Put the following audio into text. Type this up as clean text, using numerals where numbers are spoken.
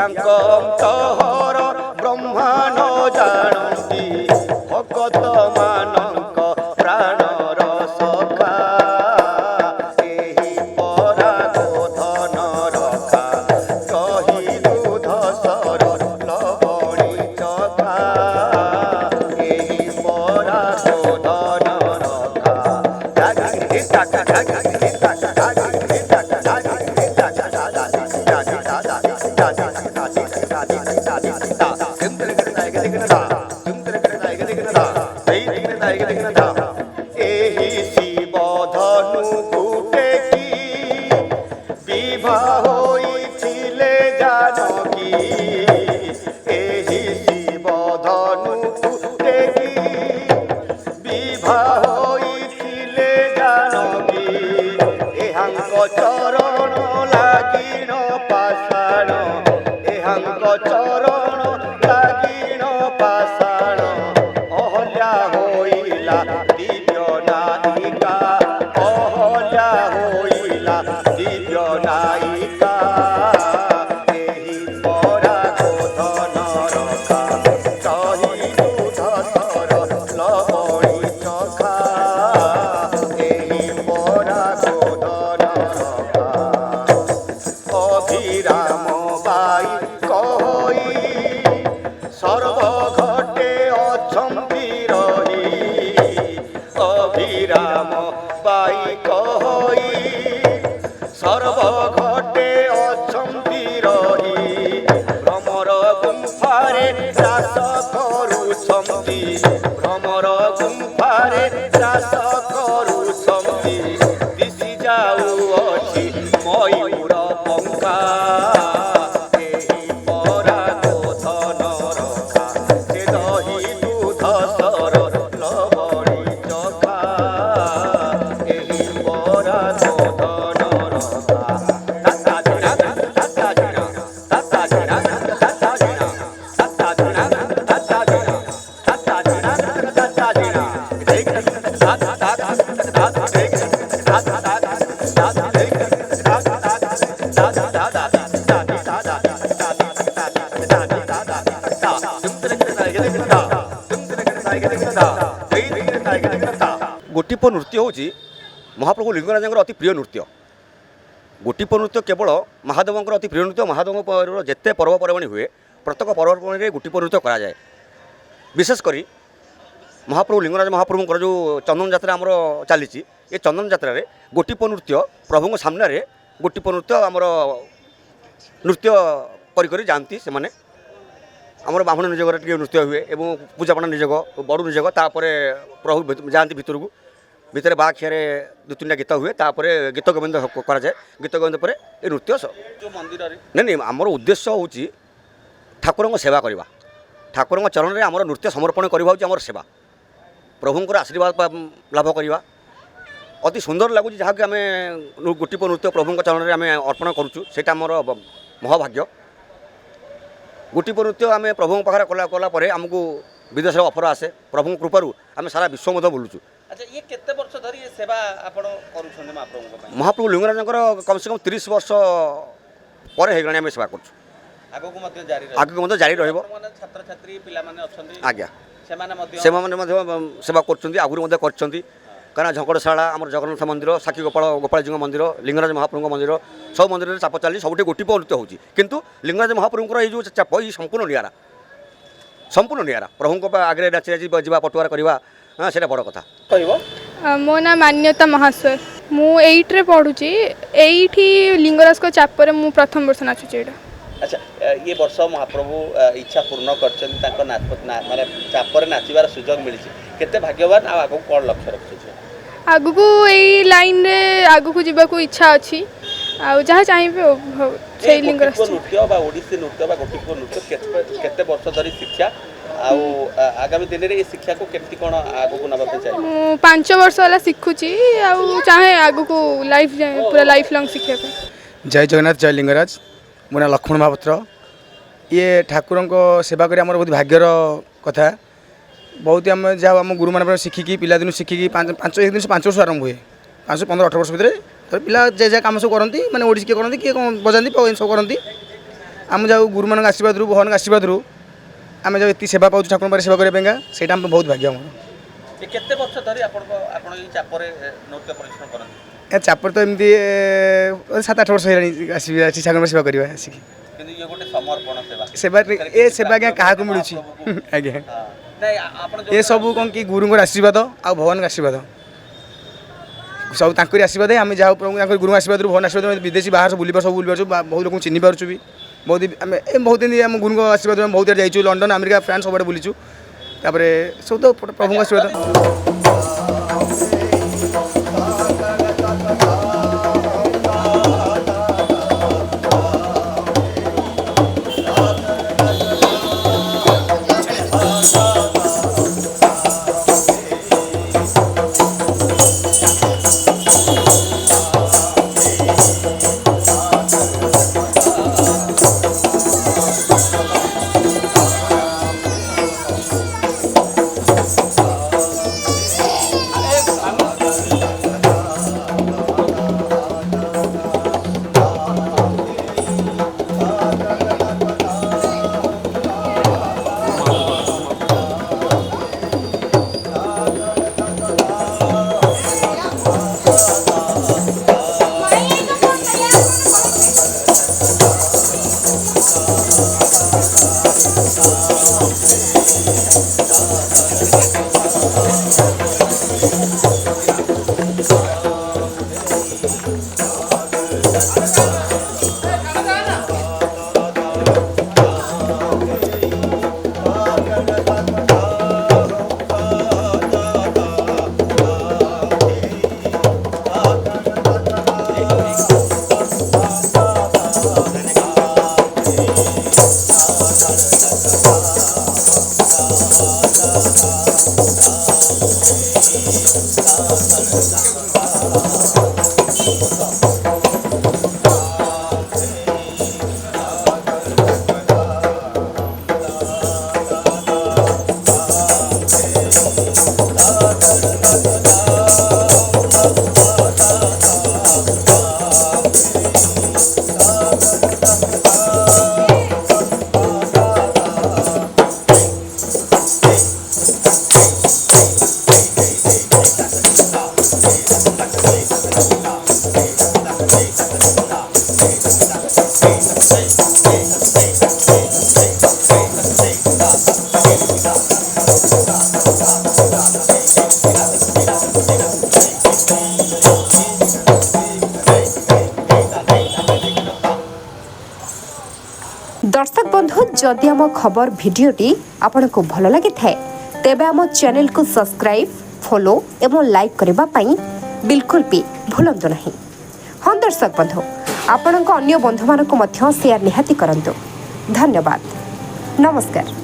ତହର ବ୍ରହ୍ମାଣ୍ଡ ଜାଣନ୍ତି ଭଗତ ମାନଙ୍କ ପ୍ରାଣର ସଖା ଏହି ପରା ଗୋଧନ ରଖା କହି ଦୁଧ ସର ଲବଣୀ ଚଖା ଏହି ପରା ଗୋଧନ ରଖା ଜାଗି টাকা ଜାଗି টাকা ଜାଗି টাকা ଜାଗି টাকা ଏହି ଶିବ ଧନୁକୁ ଟେକି ବିବାହ ହୋଇଥିଲେ ଜାନକୀ ଏହି ଶିବ ଧନୁକୁ ଟେକି ବିବାହ ହୋଇଥିଲେ ଜାନକୀ ଏହାଙ୍କ ଚରଣ ଲାଗିଣ ପାଷାଣ ଏହାଙ୍କ ଚରଣ ଲାଗିଣ ପାଷାଣ ଅହଲ୍ୟା ହୋଇଲା ଦିବ୍ୟ ନାୟିକା ଅହଲ୍ୟା ହୋଇଲା ଦିବ୍ୟ ନାୟିକା ଏହି ପରା ଗୋଧନ ରଖା କହି ଦୁଧ ସର ଲବଣୀ ଚଖା ଏହି ପରା ଗୋଧନ ରଖା ଅଭିରାମ ବାଇ କହି ସର୍ବ ଘଟେ ଅଛନ୍ତି ରହି ଅଭିରାମ ବାଇ କହି ସର୍ବ ଘଟେ ଅଛନ୍ତି ରହି ଭ୍ରମର ଗୁମ୍ଫାରେ ଚାଷ କରୁଛନ୍ତି ଭ୍ରମର ଗୁମ୍ଫାରେ ଚାଷ କରୁଛନ୍ତି ଦିଶି ଯାଉଅଛି ମୟୂର ପଙ୍ଖା ଏହି ପରା ଗୋଧନ ରଖା ସେ ଦହି ଦୁଧ ସର ଲବଣୀ ଚଖା ଏହି ପରା ଗୋଧନ ରଖା ତାତା ଝିଣା ତାତା ଝିଣା ତାତା ଝିଣା ତାତା ଝିଣା ତାତା ଝିଣା ତାତା ଝିଣା ତାତା ଝିଣା ତାତା ଝିଣା ଗୋଟିପ ନୃତ୍ୟ ହେଉଛି ମହାପ୍ରଭୁ ଲିଙ୍ଗରାଜଙ୍କର ଅତି ପ୍ରିୟ ନୃତ୍ୟ। ଗୋଟିପ ନୃତ୍ୟ କେବଳ ମହାଦେବଙ୍କର ଅତି ପ୍ରିୟ ନୃତ୍ୟ। ମହାଦେବଙ୍କର ଯେତେ ପର୍ବପର୍ବାଣୀ ହୁଏ ପ୍ରତ୍ୟେକ ପର୍ବପର୍ବାଣୀରେ ଗୋଟିପ ନୃତ୍ୟ କରାଯାଏ। ବିଶେଷ କରି ମହାପ୍ରଭୁ ଲିଙ୍ଗରାଜ ମହାପ୍ରଭୁଙ୍କର ଯେଉଁ ଚନ୍ଦନ ଯାତ୍ରା ଆମର ଚାଲିଛି ଏ ଚନ୍ଦନ ଯାତ୍ରାରେ ଗୋଟିପ ନୃତ୍ୟ ପ୍ରଭୁଙ୍କ ସାମ୍ନାରେ ଗୋଟିପ ନୃତ୍ୟ ଆମର ନୃତ୍ୟ କରି କରି ଯାଆନ୍ତି ସେମାନେ। ଆମର ବ୍ରାହ୍ମଣ ନିଯୋଗରେ ଟିକେ ନୃତ୍ୟ ହୁଏ ଏବଂ ପୂଜାପଣା ନିଯୋଗ ବଡ଼ୁ ନିଯୋଗ ତାପରେ ପ୍ରଭୁ ଯାଆନ୍ତି ଭିତରକୁ ଭିତରେ ବାଖିଆରେ ଦୁଇ ତିନିଟା ଗୀତ ହୁଏ ତାପରେ ଗୀତ ଗୋବିନ୍ଦ କରାଯାଏ। ଗୀତ ଗୋବିନ୍ଦ ପରେ ଏ ନୃତ୍ୟ ଯେଉଁ ମନ୍ଦିରରେ ନାଇଁ ଆମର ଉଦ୍ଦେଶ୍ୟ ହେଉଛି ଠାକୁରଙ୍କ ସେବା କରିବା। ଠାକୁରଙ୍କ ଚରଣରେ ଆମର ନୃତ୍ୟ ସମର୍ପଣ କରିବା ହେଉଛି ଆମର ସେବା। ପ୍ରଭୁଙ୍କର ଆଶୀର୍ବାଦ ଲାଭ କରିବା ଅତି ସୁନ୍ଦର ଲାଗୁଛି ଯାହାକି ଆମେ ଗୋଟିପ ନୃତ୍ୟ ପ୍ରଭୁଙ୍କ ଚରଣରେ ଆମେ ଅର୍ପଣ କରୁଛୁ ସେଇଟା ଆମର ମହାଭାଗ୍ୟ। ଗୋଟିପ ନୃତ୍ୟ ଆମେ ପ୍ରଭୁଙ୍କ ପାଖରେ କଲା ପରେ ଆମକୁ ବିଦେଶର ଅଫର ଆସେ। ପ୍ରଭୁଙ୍କ କୃପାରୁ ଆମେ ସାରା ବିଶ୍ୱ ମଧ୍ୟ ବୁଲୁଛୁ। ଆଚ୍ଛା ଇଏ କେତେ ବର୍ଷ ଧରି ଏ ସେବା ଆପଣ କରୁଛନ୍ତି ମହାପ୍ରଭୁଙ୍କ ପାଇଁ? ମହାପ୍ରଭୁ ଲିଙ୍ଗରାଜଙ୍କର କମ୍ ସେ କମ୍ 30 ବର୍ଷ ପରେ ହେଇଗଲାଣି ଆମେ ସେବା କରୁଛୁ। ଆଗକୁ ମଧ୍ୟ ଜାରି ରହିବ? ଆଗକୁ ମଧ୍ୟ ଜାରି ରହିବ। ଛାତ୍ରଛାତ୍ରୀ ପିଲାମାନେ ଅଛନ୍ତି ଆଜ୍ଞା ସେମାନେ ମଧ୍ୟ ସେବା କରୁଛନ୍ତି ଆଗରୁ ମଧ୍ୟ କରିଛନ୍ତି। କାରଣ ଝଙ୍କଡ଼ଶାଳା ଆମର ଜଗନ୍ନାଥ ମନ୍ଦିର ସାକ୍ଷୀ ଗୋପାଳଜୀଙ୍କ ମନ୍ଦିର ଲିଙ୍ଗରାଜ ମହାପ୍ରଭୁଙ୍କ ମନ୍ଦିର ସବୁ ମନ୍ଦିରରେ ଚାପ ଚାଲି ସବୁଠି ଗୋଟିପ ନୃତ୍ୟ ହେଉଛି। କିନ୍ତୁ ଲିଙ୍ଗରାଜ ମହାପ୍ରଭୁଙ୍କର ଏଇ ଯେଉଁ ଚାପ ଏଇ ସମ୍ପୂର୍ଣ୍ଣ ନିଆରା ପ୍ରଭୁଙ୍କ ଆଗରେ ନାଚି ଯିବା ପଟୁଆର କରିବା ସେଇଟା ବଡ଼ କଥା। କହିବ ମୋ ନାଁ ମାନ୍ୟତା ମହାସ୍ୱର ମୁଁ 8ରେ ପଢ଼ୁଛି। ଏଇଠି ଲିଙ୍ଗରାଜଙ୍କ ଚାପରେ ମୁଁ ପ୍ରଥମ ବର୍ଷ ନାଚୁଛି ଏଇଟା। ଆଚ୍ଛା ଏ ବର୍ଷ ମହାପ୍ରଭୁ ଇଚ୍ଛା ପୂର୍ଣ୍ଣ କରିଛନ୍ତି ତାଙ୍କ ମାନେ ଚାପରେ ନାଚିବାର ସୁଯୋଗ ମିଳିଛି କେତେ ଭାଗ୍ୟବାନ ଆଉ ଆଗକୁ କ'ଣ ଲକ୍ଷ୍ୟ ରଖୁଛି? ଆଗକୁ ଏଇ ଲାଇନରେ ଆଗକୁ ଯିବାକୁ ଇଚ୍ଛା ଅଛି ଆଉ ଯାହା ଚାହିଁବେ ସେଇ ଲିଙ୍ଗରାଜ ନୃତ୍ୟ ବା ଓଡ଼ିଶୀ ନୃତ୍ୟ ବା ଗୋଟିପୁଅ ନୃତ୍ୟ କେତେ ବର୍ଷ ଧରି ଶିକ୍ଷା ଆଉ ଆଗାମୀ ଦିନରେ ଏ ଶିକ୍ଷାକୁ କେମିତି କ'ଣ ଆଗକୁ ନେବା ପାଇଁ ଚାହିଁବେ? ମୁଁ 5 ବର୍ଷ ହେଲା ଶିଖୁଛି ଆଉ ଚାହେଁ ଆଗକୁ ପୁରା ଲାଇଫ୍ ଲଙ୍ଗ ଶିଖିବା ପାଇଁ। ଜୟ ଜଗନ୍ନାଥ ଜୟ ଲିଙ୍ଗରାଜ। ମୋ ନାଁ ଲକ୍ଷ୍ମଣ ମହାପାତ୍ର। ଇଏ ଠାକୁରଙ୍କ ସେବା କରି ଆମର ବହୁତ ଭାଗ୍ୟର କଥା। ବହୁତ ଆମେ ଯାହା ଆମ ଗୁରୁମାନଙ୍କ ଶିଖିକି ପିଲାଦିନୁ ଶିଖିକି 5 ବର୍ଷ ଆରମ୍ଭ ହୁଏ 5-15-18 ବର୍ଷ ଭିତରେ ପିଲା ଯେ କାମ ସବୁ କରନ୍ତି ମାନେ ଓଡ଼ିଶୀ କିଏ କରନ୍ତି କିଏ କ'ଣ ବଜାନ୍ତି ସବୁ କରନ୍ତି। आम जाऊ गुरु मान आशीर्वाद भगवान आशीर्वाद आम जो ये सेवा पाऊँ ठाकुर सेवा करने से बहुत भाग्य आम केते वर्ष धरी आपण चापरे नृत्य परिश्रम करନ୍ତି चापर तो एमती 7-8 वर्ष है ठाकुर सेवा करवा आसिक किंतु ये गोटे समर्पण सेवा सेवा ए सेवा क्या क्या मिलूँ आज्ञा नहीं आपण ये सब कौन कि गुरुंर आशीर्वाद आ भगवान आशीर्वाद सब तांकरी आशीर्वाद आम जा गुरु आशीर्वाद भगवान आशीर्वाद विदेशी बाहर सब बुली सब बुली पार्छ बहुत लोग चिन्ह पार्छु भी बहुत बहुत दिन आम गुरु आशीर्वाद बहुत जाइए लंडन अमेरिका फ्रांस सब बुलीचु सब तो प्रभु आशीर्वाद दर्शक बंधु जदि आम खबर भिडियोटी आपन को भल लगी थाए तेबे आम चैनल को सब्सक्राइब फॉलो एवं लाइक करबा पई बिल्कुल भी भूलंतु नहीं। हाँ दर्शक बंधु आपण अन्य बंधु मानक मध्य शेयर निहाती करंतु। धन्यवाद। नमस्कार।